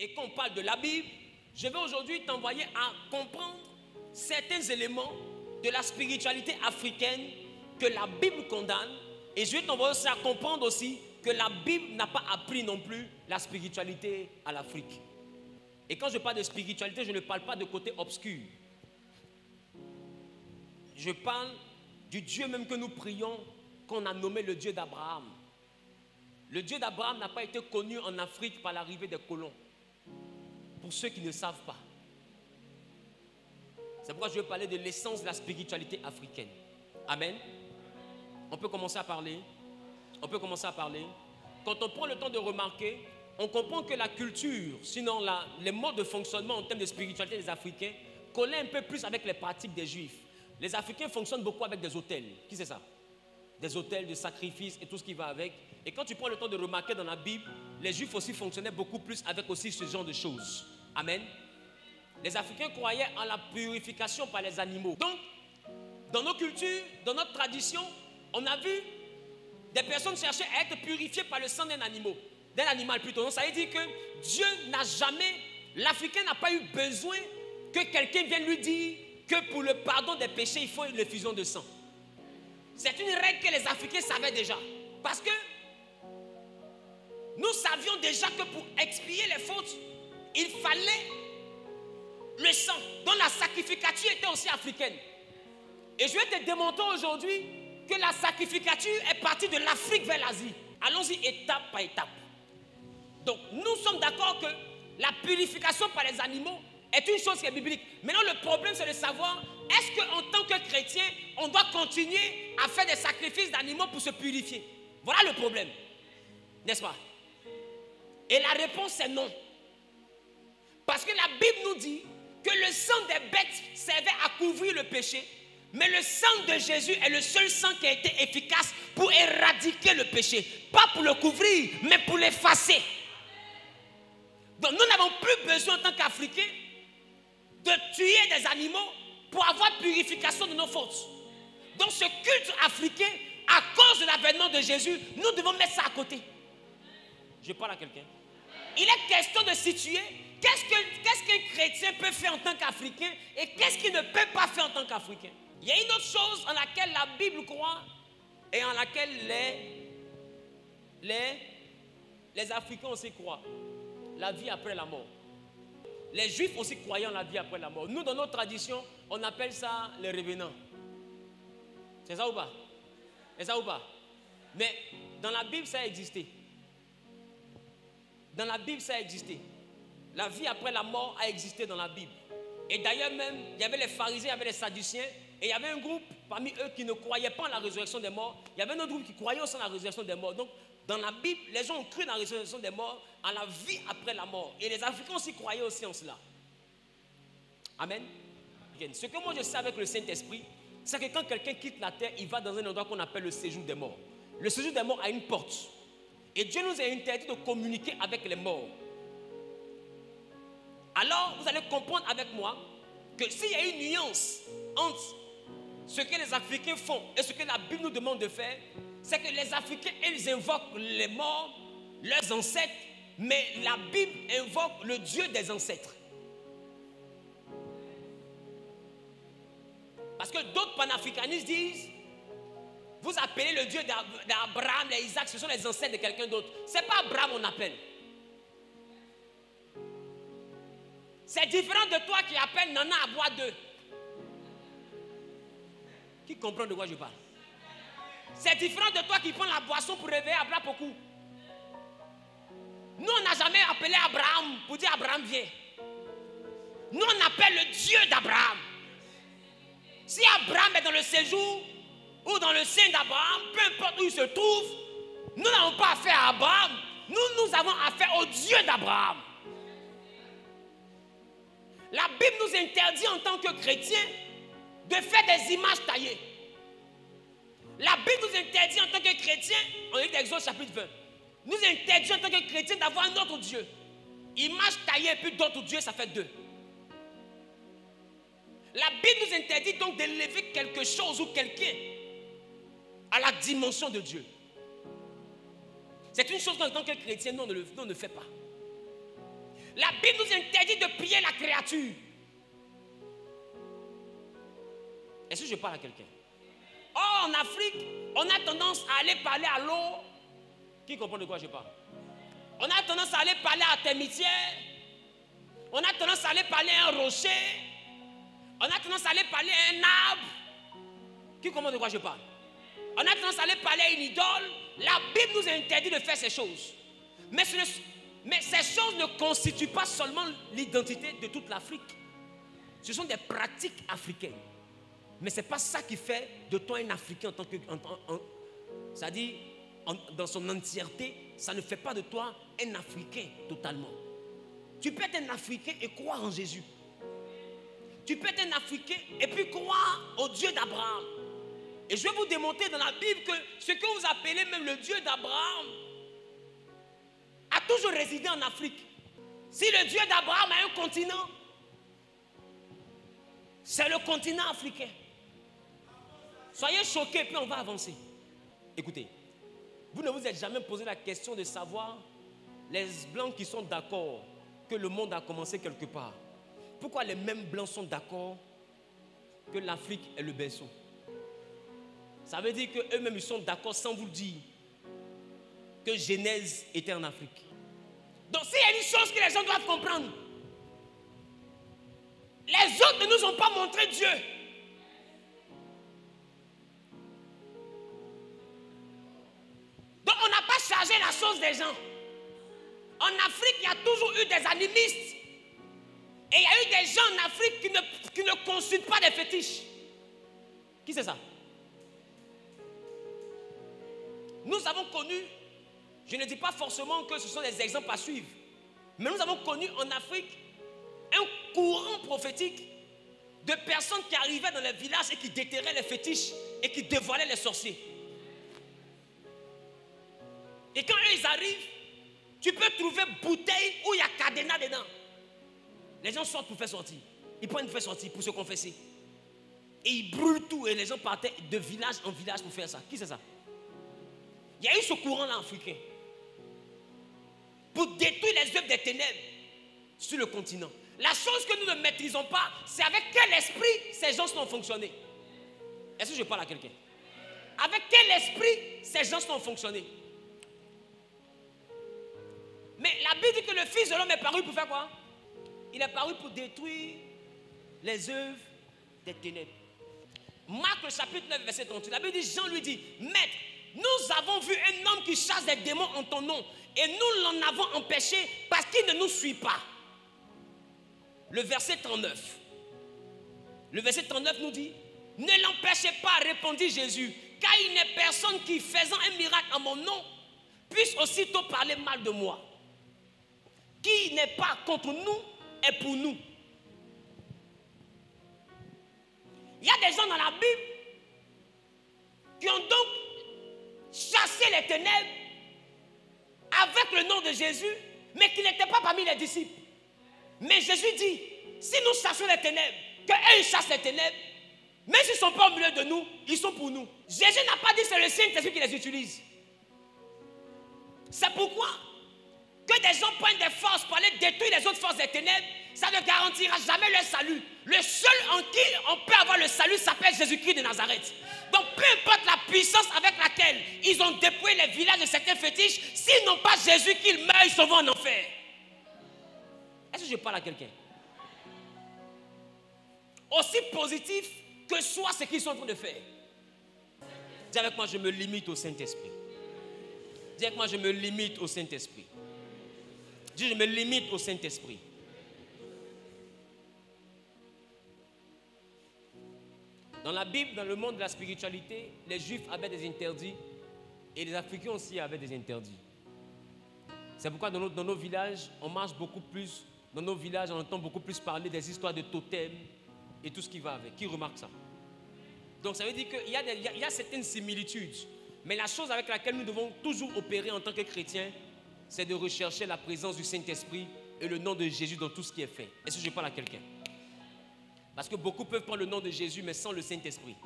et qu'on parle de la Bible, je vais aujourd'hui t'envoyer à comprendre certains éléments de la spiritualité africaine que la Bible condamne. Et je vais t'envoyer aussi à comprendre aussi que la Bible n'a pas appris non plus la spiritualité à l'Afrique. Et quand je parle de spiritualité, je ne parle pas de côté obscur. Je parle du Dieu même que nous prions, qu'on a nommé le Dieu d'Abraham. Le Dieu d'Abraham n'a pas été connu en Afrique par l'arrivée des colons. Pour ceux qui ne savent pas. C'est pourquoi je vais parler de l'essence de la spiritualité africaine. Amen. On peut commencer à parler. On peut commencer à parler. Quand on prend le temps de remarquer, on comprend que la culture, sinon les modes de fonctionnement en termes de spiritualité des Africains, collaient un peu plus avec les pratiques des Juifs. Les Africains fonctionnent beaucoup avec des autels. Qui c'est ça? Des autels de sacrifices et tout ce qui va avec. Et quand tu prends le temps de remarquer dans la Bible, les Juifs aussi fonctionnaient beaucoup plus avec aussi ce genre de choses. Amen. Les Africains croyaient en la purification par les animaux. Donc, dans nos cultures, dans notre tradition, on a vu des personnes chercher à être purifiées par le sang d'un animal plutôt. Donc, ça veut dire que Dieu n'a jamais, l'Africain n'a pas eu besoin que quelqu'un vienne lui dire que pour le pardon des péchés, il faut une effusion de sang. C'est une règle que les Africains savaient déjà. Parce que nous savions déjà que pour expier les fautes, il fallait le sang. Donc la sacrificature était aussi africaine. Et je vais te démontrer aujourd'hui que la sacrificature est partie de l'Afrique vers l'Asie. Allons-y étape par étape. Donc nous sommes d'accord que la purification par les animaux est une chose qui est biblique. Maintenant le problème c'est de savoir, est-ce qu'en tant que chrétien, on doit continuer à faire des sacrifices d'animaux pour se purifier? Voilà le problème. N'est-ce pas? Et la réponse c'est non. Parce que la Bible nous dit que le sang des bêtes servait à couvrir le péché, mais le sang de Jésus est le seul sang qui a été efficace pour éradiquer le péché. Pas pour le couvrir, mais pour l'effacer. Donc nous n'avons plus besoin en tant qu'Africains de tuer des animaux pour avoir purification de nos fautes. Donc ce culte africain, à cause de l'avènement de Jésus, nous devons mettre ça à côté. Je parle à quelqu'un. Il est question de situer qu'est-ce qu'un chrétien peut faire en tant qu'Africain et qu'est-ce qu'il ne peut pas faire en tant qu'Africain. Il y a une autre chose en laquelle la Bible croit et en laquelle les Africains aussi croient. La vie après la mort. Les Juifs aussi croyaient en la vie après la mort. Nous, dans notre tradition, on appelle ça les revenants. C'est ça ou pas? C'est ça ou pas? Mais dans la Bible, ça a existé. Dans la Bible, ça a existé. La vie après la mort a existé dans la Bible. Et d'ailleurs même, il y avait les pharisiens, il y avait les sadduciens, et il y avait un groupe parmi eux qui ne croyaient pas en la résurrection des morts. Il y avait un autre groupe qui croyait aussi en la résurrection des morts. Donc, dans la Bible, les gens ont cru dans la résurrection des morts, en la vie après la mort. Et les Africains aussi croyaient aussi en cela. Amen. Ce que moi je sais avec le Saint-Esprit, c'est que quand quelqu'un quitte la terre, il va dans un endroit qu'on appelle le séjour des morts. Le séjour des morts a une porte. Et Dieu nous a interdit de communiquer avec les morts. Alors, vous allez comprendre avec moi que s'il y a une nuance entre ce que les Africains font et ce que la Bible nous demande de faire, c'est que les Africains, ils invoquent les morts, leurs ancêtres, mais la Bible invoque le Dieu des ancêtres. Parce que d'autres panafricanistes disent, vous appelez le Dieu d'Abraham, d'Isaac, ce sont les ancêtres de quelqu'un d'autre. Ce n'est pas Abraham on appelle. C'est différent de toi qui appelle Nana à boire d'eux. Qui comprend de quoi je parle? C'est différent de toi qui prends la boisson pour réveiller Abraham beaucoup. Nous, on n'a jamais appelé Abraham pour dire Abraham vient. Nous, on appelle le Dieu d'Abraham. Si Abraham est dans le séjour ou dans le sein d'Abraham, peu importe où il se trouve, nous n'avons pas affaire à Abraham. Nous avons affaire au Dieu d'Abraham. La Bible nous interdit en tant que chrétiens de faire des images taillées. La Bible nous interdit en tant que chrétiens, on lit d'Exode chapitre 20, nous interdit en tant que chrétiens d'avoir un autre Dieu. Image taillée et puis d'autres dieux, ça fait deux. La Bible nous interdit donc d'élever quelque chose ou quelqu'un à la dimension de Dieu. C'est une chose qu'en tant que chrétien, nous, on ne fait pas. La Bible nous interdit de prier la créature. Est-ce que je parle à quelqu'un? Or, en Afrique, on a tendance à aller parler à l'eau. Qui comprend de quoi je parle? On a tendance à aller parler à Termitière. On a tendance à aller parler à un rocher. On a tendance à aller parler à un arbre. Qui comprend de quoi je parle? On a tendance à aller parler à une idole. La Bible nous interdit de faire ces choses. Mais ces choses ne constituent pas seulement l'identité de toute l'Afrique. Ce sont des pratiques africaines. Mais ce n'est pas ça qui fait de toi un Africain en tant que... c'est-à-dire, dans son entièreté, ça ne fait pas de toi un Africain totalement. Tu peux être un Africain et croire en Jésus. Tu peux être un Africain et puis croire au Dieu d'Abraham. Et je vais vous démontrer dans la Bible que ce que vous appelez même le Dieu d'Abraham a toujours résidé en Afrique. Si le Dieu d'Abraham a un continent, c'est le continent africain. Soyez choqués, puis on va avancer. Écoutez, vous ne vous êtes jamais posé la question de savoir les blancs qui sont d'accord que le monde a commencé quelque part. Pourquoi les mêmes blancs sont d'accord que l'Afrique est le berceau? Ça veut dire qu'eux-mêmes ils sont d'accord sans vous le dire que Genèse était en Afrique. Donc s'il y a une chose que les gens doivent comprendre, les autres ne nous ont pas montré Dieu. Donc on n'a pas chargé la chose des gens. En Afrique, il y a toujours eu des animistes. Et il y a eu des gens en Afrique qui ne consultent pas des fétiches. Qui c'est ça? Nous avons connu, je ne dis pas forcément que ce sont des exemples à suivre, mais nous avons connu en Afrique un courant prophétique de personnes qui arrivaient dans les villages et qui déterraient les fétiches et qui dévoilaient les sorciers. Et quand eux ils arrivent, tu peux trouver bouteille où il y a cadenas dedans. Les gens sortent pour faire sortir. Ils prennent pour faire sortir, pour se confesser. Et ils brûlent tout et les gens partaient de village en village pour faire ça. Qui c'est ça? Il y a eu ce courant-là africain pour détruire les œuvres des ténèbres sur le continent. La chose que nous ne maîtrisons pas, c'est avec quel esprit ces gens sont fonctionnés. Est-ce que je parle à quelqu'un? Avec quel esprit ces gens sont fonctionnés? Mais la Bible dit que le Fils de l'homme est paru pour faire quoi? Il est paru pour détruire les œuvres des ténèbres. Marc le chapitre 9, verset 38. La Bible dit, Jean lui dit, Maître, nous avons vu un homme qui chasse des démons en ton nom et nous l'en avons empêché parce qu'il ne nous suit pas. Le verset 39. Le verset 39 nous dit, ne l'empêchez pas, répondit Jésus, car il n'est personne qui, faisant un miracle en mon nom, puisse aussitôt parler mal de moi. Qui n'est pas contre nous est pour nous. Il y a des gens dans la Bible qui ont donc chassé les ténèbres avec le nom de Jésus, mais qui n'étaient pas parmi les disciples. Mais Jésus dit, si nous chassons les ténèbres, qu'eux ils chassent les ténèbres, même s'ils ne sont pas au milieu de nous, ils sont pour nous. Jésus n'a pas dit que c'est le Saint-Esprit qui les utilise. C'est pourquoi que des gens prennent des forces pour aller détruire les autres forces des ténèbres, ça ne garantira jamais leur salut. Le seul en qui on peut avoir le salut s'appelle Jésus-Christ de Nazareth. Donc peu importe la puissance avec laquelle ils ont dépouillé les villages de certains fétiches, s'ils n'ont pas Jésus qu'ils meurent, ils s'en vont en enfer. Est-ce que je parle à quelqu'un? Aussi positif que soit ce qu'ils sont en train de faire. Dis avec moi, je me limite au Saint-Esprit. Dis avec moi, je me limite au Saint-Esprit. Dis, je me limite au Saint-Esprit. Dans la Bible, dans le monde de la spiritualité, les Juifs avaient des interdits et les Africains aussi avaient des interdits. C'est pourquoi dans nos villages, on marche beaucoup plus. Dans nos villages, on entend beaucoup plus parler des histoires de totems et tout ce qui va avec. Qui remarque ça? Donc ça veut dire qu'il y a certaines similitudes. Mais la chose avec laquelle nous devons toujours opérer en tant que chrétiens, c'est de rechercher la présence du Saint-Esprit et le nom de Jésus dans tout ce qui est fait. Est-ce que je parle à quelqu'un? Parce que beaucoup peuvent prendre le nom de Jésus, mais sans le Saint-Esprit.